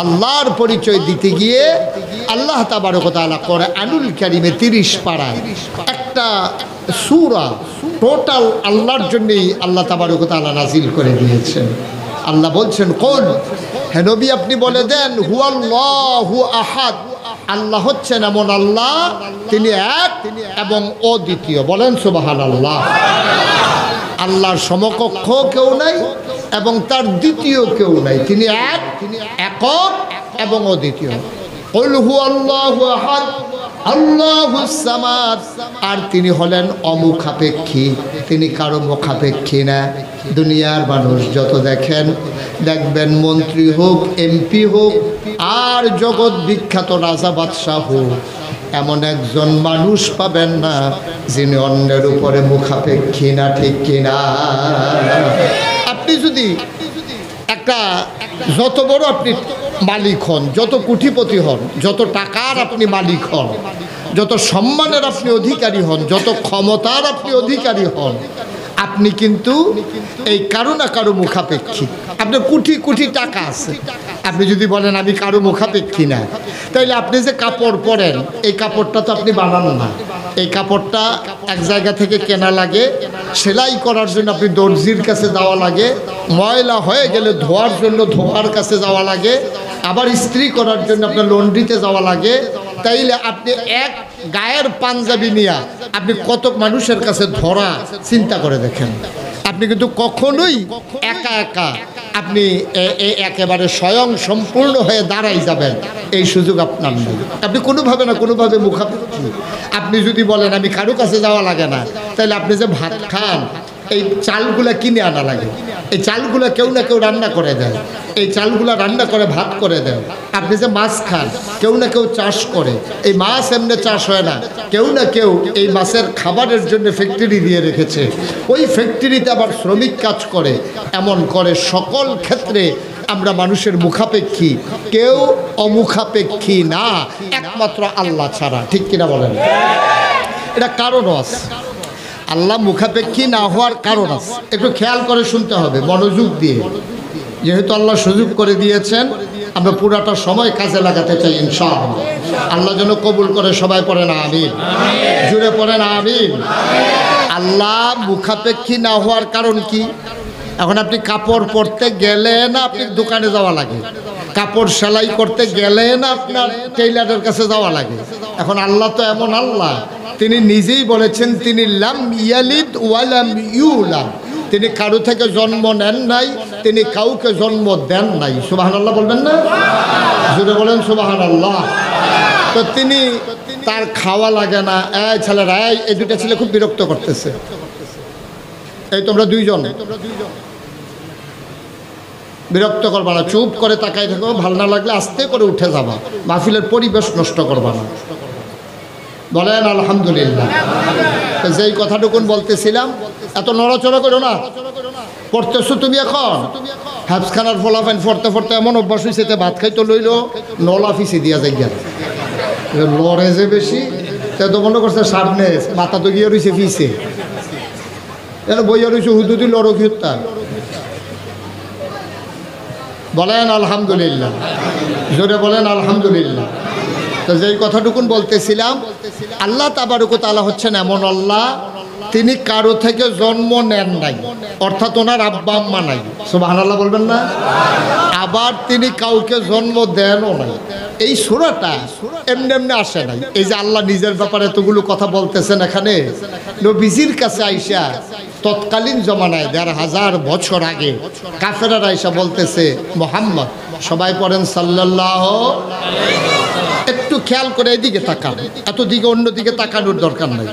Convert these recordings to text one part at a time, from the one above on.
আল্লাহর পরিচয় দিতে গিয়ে আল্লাহ তাবারক ওয়া তাআলা কোরআনুল কারীমে 30 পারায় একটা সূরা টোটাল আল্লাহর জন্যই আল্লাহ তাবারক ওয়া তাআলা নাজিল করে দিয়েছেন। আল্লাহ বলছেন, কুল, হে নবী আপনি বলে দেন, হুয়াল্লাহু আহাদ, আল্লাহ হচ্ছেন এমন আল্লাহ, তিনি এক এবং অদ্বিতীয়। বলেন সুবহানাল্লাহ। আল্লাহর সমকক্ষ কেউ নাই এবং তার দ্বিতীয় কেউ নাই, তিনি এক, একক এবং অদ্বিতীয়। কুল হুয়াল্লাহু আহাদ আল্লাহুস সামাদ, আর তিনি হলেন অমুখাপেক্ষী, তিনি কারো মুখাপেক্ষী না। দুনিয়ার মানুষ যত দেখবেন মন্ত্রী হোক, এমপি হোক, আর জগৎ বিখ্যাত রাজা বাদশাহ হোক, এমন একজন মানুষ পাবেন না যিনি অন্যের উপরে মুখাপেক্ষী না, ঠিক কিনা? আপনি যদি একটা যত বড় আপনি মালিক হন, যত কোটিপতি হন, যত টাকার আপনি মালিক হন, যত সম্মানের আপনি অধিকারী হন, যত ক্ষমতার আপনি অধিকারী হন, আপনি কিন্তু এই কারো না কারো মুখাপেক্ষী। আপনার কোটি কোটি টাকা আছে, আপনি যদি বলেন আমি কারো মুখাপেক্ষী না, তাইলে আপনি যে কাপড় পরেন এই কাপড়টা তো আপনি বানান না, এই কাপড়টা এক জায়গা থেকে কেনা লাগে, সেলাই করার জন্য আপনি দর্জির কাছে যাওয়া লাগে, ময়লা হয়ে গেলে ধোয়ার জন্য ধোয়ার কাছে যাওয়া লাগে, আবার ইস্ত্রি করার জন্য আপনার লন্ড্রিতে যাওয়া লাগে। তাইলে আপনি এক গায়ের পাঞ্জাবি নিয়ে আপনি কত মানুষের কাছে ধরা, চিন্তা করে দেখেন। আপনি কিন্তু কখনোই একা একা আপনি একেবারে স্বয়ং সম্পূর্ণ হয়ে দাঁড়াই যাবেন, এই সুযোগ আপনার নেই। আপনি কোনোভাবে না কোনোভাবে মুখাপেক্ষী। আপনি যদি বলেন আমি কারো কাছে যাওয়া লাগে না, তাহলে আপনি যে ভাত খান এই চালগুলা কিনে আনা লাগে, এই চালগুলা কেউ না কেউ রান্না করে দেয়, এই চালগুলা রান্না করে ভাত করে দেয়। আপনি যে মাছ খান কেউ না কেউ চাষ করে, এই মাছ এমনি চাষ হয় না, কেউ না কেউ এই মাছের খাবারের জন্য ফ্যাক্টরি দিয়ে রেখেছে, ওই ফ্যাক্টরিতে আবার শ্রমিক কাজ করে। এমন করে সকল ক্ষেত্রে আমরা মানুষের মুখাপেক্ষী, কেউ অমুখাপেক্ষী না, একমাত্র আল্লাহ ছাড়া, ঠিক কিনা বলেন? এটা কারণও আছে, আল্লাহ মুখাপেক্ষী না হওয়ার কারণ আছে। একটু খেয়াল করে শুনতে হবে, মনোযোগ দিয়ে। যেহেতু আল্লাহ সুযোগ করে দিয়েছেন, আমরা পুরাটা সময় কাজে লাগাতে চাই ইনশাআল্লাহ। আল্লাহ যেন কবুল করে। সবাই পড়েন আমিন, জুড়ে পড়েন আমিন। আল্লাহ মুখাপেক্ষী না হওয়ার কারণ কি? এখন আপনি কাপড় পরতে গেলে না আপনি দোকানে যাওয়া লাগে, কাপড় সেলাই করতে গেলে না আপনার টেইলারের কাছে যাওয়া লাগে। এখন আল্লাহ তো এমন আল্লাহ, তিনি নিজেই বলেছেন তিনি লাম ইয়ালিদ ওয়া লাম ইউলাদ, তিনি কারো থেকে জন্ম নেন নাই, তিনি কাউকে জন্ম দেন নাই। সুবহানাল্লাহ বলবেন না? জোরে বলেন সুবহানাল্লাহ। তো তিনি, তার খাওয়া লাগে না। এই ছেলেরা, এই দুটা ছেলে খুব বিরক্ত করতেছে, এই তোমরা দুইজন বিরক্ত করবা না, চুপ করে তাকাই থাকো, ভালো না লাগলে আস্তে করে উঠে যাবা, মাহফিলের পরিবেশ নষ্ট করবা না। বলেন আলহামদুলিল্লাহ। যেই কথাটুকুন বলতেছিলাম, এত নড়াচড়া করো না। পড়তেছো তুমি এখন হাফখানার ফলাফাইন পড়তে পড়তে এমন অভ্যাস হয়েছে, ভাত খাইতে লইল নলা ফিসি দিয়া যাই, লড়ে যে বেশি, তো মনে করছে সামনে মাথা তো গিয়ে রয়েছে ফিসে, বইয়া রয়েছে হুদুদি লড়ো খিতা। বলেন আলহামদুলিল্লাহ, জোরে বলেন আলহামদুলিল্লাহ। তো যেই কথাটুকুন বলতেছিলাম, আল্লাহ তাবারক ওয়া তাআলা হচ্ছেন এমন আল্লাহ, তিনি কারো থেকে জন্ম নেন নাই, অর্থাৎ ওনার আব্বা আম্মা নাই। সুবহানাল্লাহ বলবেন না? আবার তিনি কাউকে জন্ম দেনও নাই। এই সূরাটা এমনি এমনি আসে নাই। এই যে আল্লাহ নিজের ব্যাপারে এতগুলো কথা বলতেছেন, এখানে নবীজির কাছে আইসা তৎকালীন জমানায় ১৫০০ বছর আগে কাফেররা আইসা বলতেছে মুহাম্মদ, সবাই পড়েন সাল্লাল্লাহু। একটু খেয়াল করে এদিকে তাকান, এত দিকে অন্যদিকে তাকানোর দরকার নাই।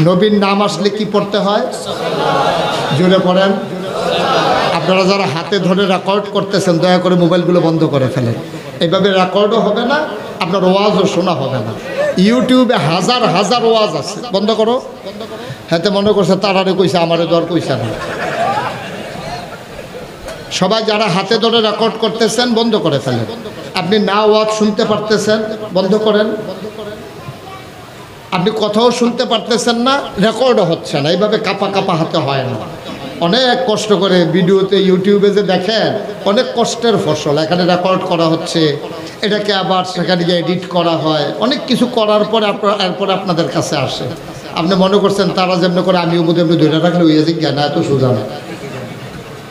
নবীর নাম আসলে কি পড়তে হয়? জোরে পড়েন। আপনারা যারা হাতে ধরে রেকর্ড করতেছেন, দয়া করে মোবাইলগুলো বন্ধ করে ফেলেন। এইভাবে রেকর্ডও হবে না, আপনার ওয়াজও শোনা হবে না। ইউটিউবে হাজার হাজার ওয়াজ আছে, বন্ধ করো। হাতে মনে করছে তারারে কইছে, আমারে দর কইছে না। সবাই যারা হাতে ধরে রেকর্ড করতেছেন বন্ধ করে ফেলেন। আপনি না ওয়াজ শুনতে পারতেছেন, বন্ধ করেন। আপনি কথাও শুনতে পারতেছেন না, রেকর্ডও হচ্ছে না, এইভাবে কাপা কাপা হাতে হয় না। অনেক কষ্ট করে ভিডিওতে ইউটিউবে যে দেখেন অনেক কষ্টের ফসল। এখানে রেকর্ড করা হচ্ছে, এটাকে আবার সেখানে গিয়ে এডিট করা হয়, অনেক কিছু করার পরে এরপরে আপনাদের কাছে আসে। আপনি মনে করছেন তারা যেমনি করে আমিও বোধ এমনি ধরে রাখলে হয়ে যাচ্ছে, জ্ঞান এত সোজা না।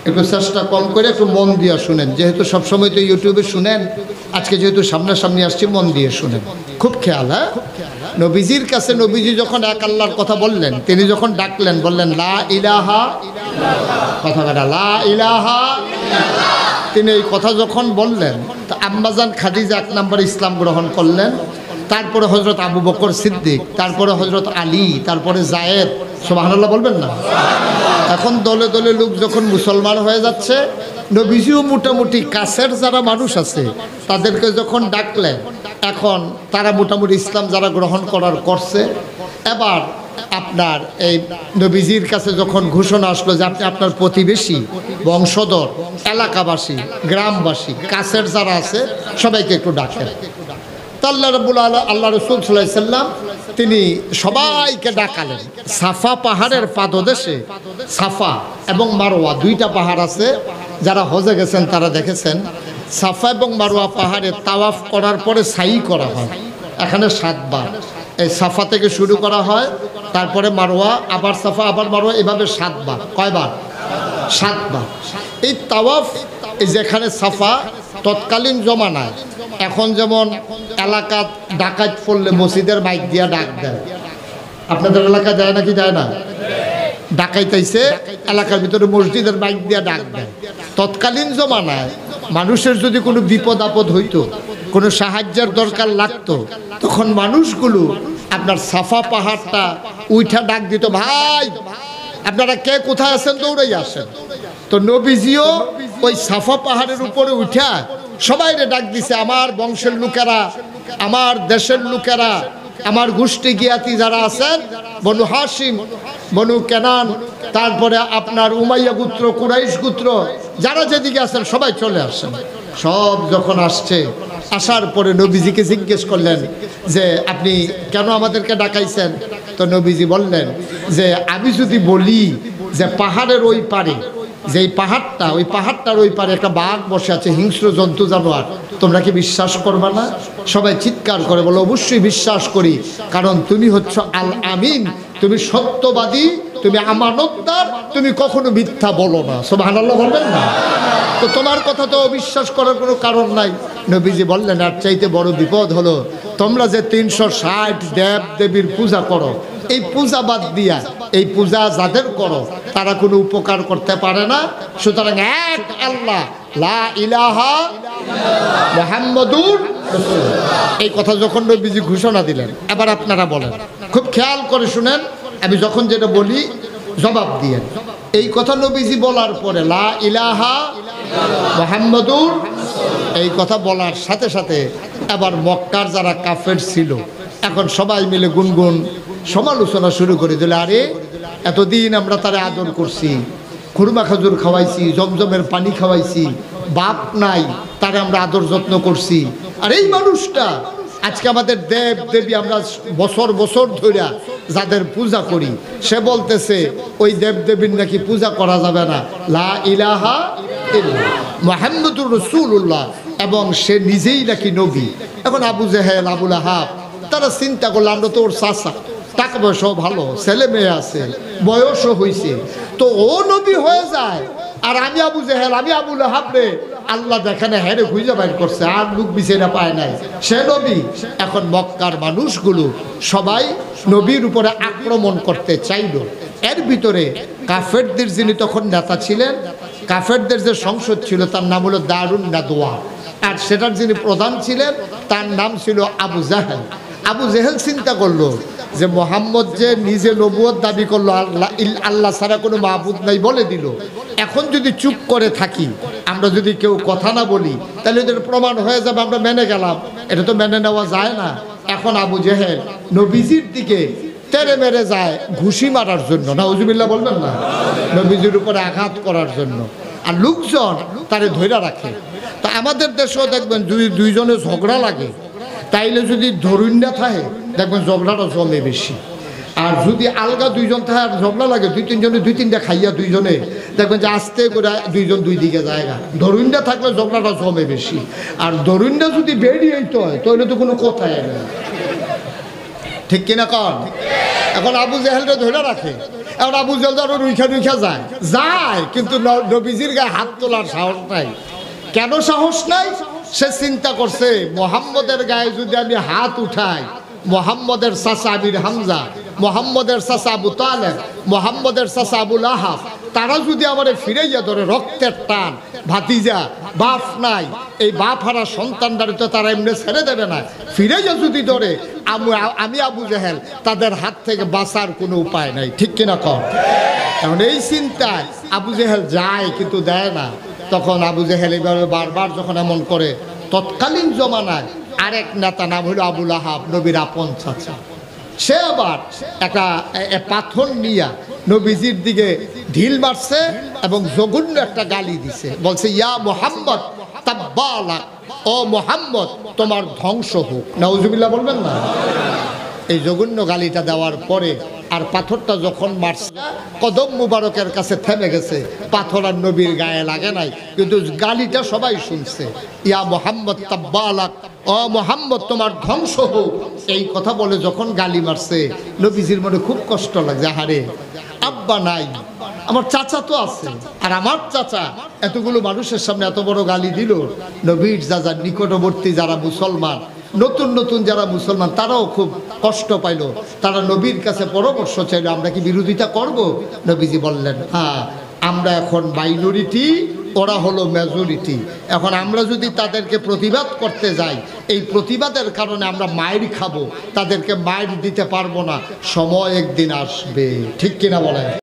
একটু চেষ্টা কম করে একটু মন দিয়ে শুনেন, যেহেতু সবসময় তো ইউটিউবে শুনেন, আজকে যেহেতু সামনাসামনি আসছি মন দিয়ে শুনেন, খুব খেয়াল। হ্যাঁ, নবীজির কাছে নবীজি যখন এক আল্লাহর কথা বললেন, তিনি যখন ডাকলেন বললেন লা ইলাহা, কথা কাটা লা ইলাহা, তিনি এই কথা যখন বললেন তা আম্মাজান খাদিজা 1 নম্বর ইসলাম গ্রহণ করলেন, তারপরে হযরত আবু বকর সিদ্দিক, তারপরে হযরত আলী, তারপরে জায়েদ। সুবহানাল্লাহ বলবেন না? এখন দলে দলে লোক যখন মুসলমান হয়ে যাচ্ছে, নবীজিও মোটামুটি কাছের যারা মানুষ আছে তাদেরকে যখন ডাকলেন, এখন তারা মোটামুটি ইসলাম যারা গ্রহণ করার করছে। এবার আপনার এই নবীজির কাছে যখন ঘোষণা আসলো যে আপনি আপনার প্রতিবেশী, বংশধর, এলাকাবাসী, গ্রামবাসী, কাছের যারা আছে সবাইকে একটু ডাকেন। আল্লাহ রাব্বুল আলামিন, আল্লাহ রাসূল সাল্লাল্লাহু আলাইহি সাল্লাম তিনি সবাইকে ডাকালেন। সাফা পাহাড়ের পাদদেশে, সাফা এবং মারওয়া 2টা পাহাড় আছে, যারা হজে গেছেন তারা দেখেছেন। সাফা এবং মারওয়া পাহাড়ে তাওয়াফ করার পরে সাই করা হয়, এখানে 7 বার। এই সাফা থেকে শুরু করা হয়, তারপরে মারওয়া, আবার সাফা, আবার মারওয়া, এভাবে 7 বার। কয়বার? 7 বার। এই তাওয়াফ, এই যেখানে সাফা, তৎকালীন জমানায় এখন যেমন এলাকা ডাকাত পড়লে মসজিদের মাইক দিয়া ডাক দেয়, আপনাদের এলাকা যায় নাকি যায় না? ডাকাইতেছে এলাকার ভিতরে মসজিদের মাইক দিয়া ডাক দেয়। তৎকালীন জমানায় মানুষের যদি কোনো বিপদ আপদ হইতো, কোনো সাহায্যের দরকার লাগতো, তখন মানুষগুলো আপনার সাফা পাহাড়টা উঠা ডাক দিত, ভাই আপনারা কে কোথায় আছেন, দৌড়াই আসেন। তো নবীজিও ওই সাফা পাহাড়ের উপরে উঠা সবাইরে ডাক দিছে, আমার বংশের লোকেরা, আমার দেশের লোকেরা, আমার গোষ্ঠী জ্ঞাতি যারা আছেন, বনু হাশিম, বনু কেনান, তারপরে আপনার উমাইয়া গোত্র, কুরাইশ গোত্র, যারা যেদিকে আছেন সবাই চলে আসেন। সব যখন আসছে, আসার পরে নবীজিকে জিজ্ঞেস করলেন যে আপনি কেন আমাদেরকে ডাকাইছেন? তো নবীজি বললেন যে আমি যদি বলি যে পাহাড়ের ওই পারে, যে পাহাড়টা, ওই পাহাড়টার ওই পারে একটা বাঘ বসে আছে, হিংস্র জন্তু জানোয়ার, তোমরা কি বিশ্বাস করবা না? সবাই চিৎকার করে বলো, অবশ্যই বিশ্বাস করি, কারণ তুমি হচ্ছ আল আমিন, তুমি সত্যবাদী, তুমি আমানতদার, তুমি কখনো মিথ্যা বলো না। সুবহানাল্লাহ বলবেন না? তো তোমার কথা তো অবিশ্বাস করার কোনো কারণ নাই। নবীজি বললেন আর চাইতে বড় বিপদ হলো তোমরা যে 360 দেব দেবীর পূজা করো, এই পূজা বাদ দিয়া এই পূজা যাদের করো তারা কোনো উপকার করতে পারে না। সুতরাং এক আল্লাহ, লা ইলাহা মুহাম্মাদুর রাসূলুল্লাহ, এই কথা যখন নবীজি ঘোষণা দিলেন, এবার আপনারা বলেন, খুব খেয়াল করে শুনেন, আমি যখন যেটা বলি জবাব দিয়েন। এই কথা নবীজি বলার পরে লা ইলাহা মুহাম্মাদুর, এই কথা বলার সাথে সাথে এবার মক্কার যারা কাফের ছিল, এখন সবাই মিলে গুনগুন সমালোচনা শুরু করে দিল। আরে এতদিন আমরা তারে আদর করছি, খুরমা খাজুর খাওয়াইছি, জমজমের পানি খাওয়াইছি, বাপ নাই তারে আমরা আদর যত্ন করছি, আর এই মানুষটা আজকে আমাদের দেব দেবী আমরা বছর বছর ধরে যাদের পূজা করি, সে বলতেছে ওই দেব দেবীর নাকি পূজা করা যাবে না, লা ইলাহা ইল্লাল্লাহ মুহাম্মাদুর রাসূলুল্লাহ, এবং সে নিজেই নাকি নবী। এখন আবু জেহেল, আবু লাহাব তারা চিন্তা করলো, আমরা তো ওর চাচা, টাকা পয়সাও ভালো, ছেলে মেয়ে আছে, বয়সও হয়েছে, তো ও নবী হয়ে যায়, আর আমি আবু জেহেল, আমি আবু লাহাব রে আল্লাহ যেখানে হেরে খুঁজে বাইর করছে, আর লোক বিছেরা পায় নাই, সে নবী। এখন মক্কার মানুষগুলো সবাই নবীর উপরে আক্রমণ করতে চাইল। এর ভিতরে কাফেরদের যিনি তখন নেতা ছিলেন, কাফেরদের যে সংসদ ছিল তার নাম হলো দারুন নাদওয়া, আর সেটার যিনি প্রধান ছিলেন তার নাম ছিল আবু জাহেল। আবু জেহেল চিন্তা করলো যে মোহাম্মদ যে নিজে নবুয়ত দাবি করলো, আল্লাহ ছাড়া কোনো মাবুদ নাই বলে দিল, এখন যদি চুপ করে থাকি, আমরা যদি কেউ কথা না বলি, তাহলে এদের প্রমাণ হয়ে যাবে আমরা মেনে গেলাম, এটা তো মেনে নেওয়া যায় না। এখন আবু জেহেল নবীজির দিকে তেরে মেরে যায় ঘুষি মারার জন্য, নাউজুবিল্লাহ বলবেন না, নবীজির উপরে আঘাত করার জন্য, আর লোকজন তারে ধৈর্য রাখে। তা আমাদের দেশেও দেখবেন যদি দুইজনে ঝগড়া লাগে, তাইলে যদি ধরুন না থাকে দেখবেন ঝগড়াটা জমে বেশি, আর যদি আলগা দুইজন থাকে আর ঝগড়া লাগে দুই তিনজনে দুই তিনটা খাইয়া দুইজনে দেখবেন যে আস্তে করে দুইজন দুই দিকে জায়গা। দরুইনটা থাকলে ঝগড়াটা জমে বেশি, আর দরুইনটা যদি বেরিয়ে হইতে হয় তাহলে তো কোনো কথাই নেই, ঠিক কিনা কন? এখন আবু জেহেলটা ধরে রাখে, এখন আবু জেহেল আরো রুইখা যায় কিন্তু নবীজির গায়ে হাত তোলার সাহস নাই। কেন সাহস নাই? সে চিন্তা করছে মোহাম্মদের গায়ে যদি আমি হাত উঠাই, মোহাম্মদের চাচা আমির হামজা, মোহাম্মদের চাচা আবু তালেব, মোহাম্মদের চাচা আবু লাহাব, তারা যদি আমার ফিরাইয়া ধরে রক্তের টান, ভাতিজা বাপ নাই, এই বাপ হারা সন্তানদারে তো তারা এমনি ছেড়ে দেবে না, ফিরাইয়া যদি ধরে আমি আবু জেহেল, তাদের হাত থেকে বাঁচার কোনো উপায় নাই, ঠিক কিনা কর? কারণ এই চিন্তায় আবু জেহেল যায় কিন্তু দেয় না। তখন আবু জেহেল এইভাবে বারবার যখন এমন করে, তৎকালীন জমানায় আরেক নেতা নাম হইল আবু লাহাব, নবীর আপন চাচা, সে আবার একটা পাথর নিয়া নবীজির দিকে ঢিল মারছে এবং জঘন্য একটা গালি দিছে, বলছে ইয়া মুহাম্মদ তাব্বালাক, ও মুহাম্মদ তোমার ধ্বংস হোক। নাউজুবিল্লাহ বলবেন না? এই জঘন্য গালিটা দেওয়ার পরে আর পাথরটা যখন মারছে কদম মুবারকের কাছে থেমে গেছে, পাথর আর নবীর গায়ে লাগে নাই, কিন্তু গালিটা সবাই শুনছে। ইয়া মুহাম্মদ তাব্বালাক, ও মুহাম্মদ তোমার ধ্বংস হোক, এই কথা বলে যখন গালি মারছে নবীজির মনে খুব কষ্ট লাগছে। হারে আব্বা নাই, আমার চাচা তো আছে, আর আমার চাচা এতগুলো মানুষের সামনে এত বড় গালি দিল। নবীর যারা নিকটবর্তী যারা মুসলমান, নতুন নতুন যারা মুসলমান, তারাও খুব কষ্ট পাইল। তারা নবীর কাছে পরামর্শ চাইল, আমরা কি বিরোধিতা করব? নবীজি বললেন, হ্যাঁ, আমরা এখন মাইনরিটি, ওরা হলো মেজরিটি। এখন আমরা যদি তাদেরকে প্রতিবাদ করতে যাই, এই প্রতিবাদের কারণে আমরা মায়ের খাবো, তাদেরকে মায়ের দিতে পারবো না, সময় একদিন আসবে, ঠিক কিনা বলেন?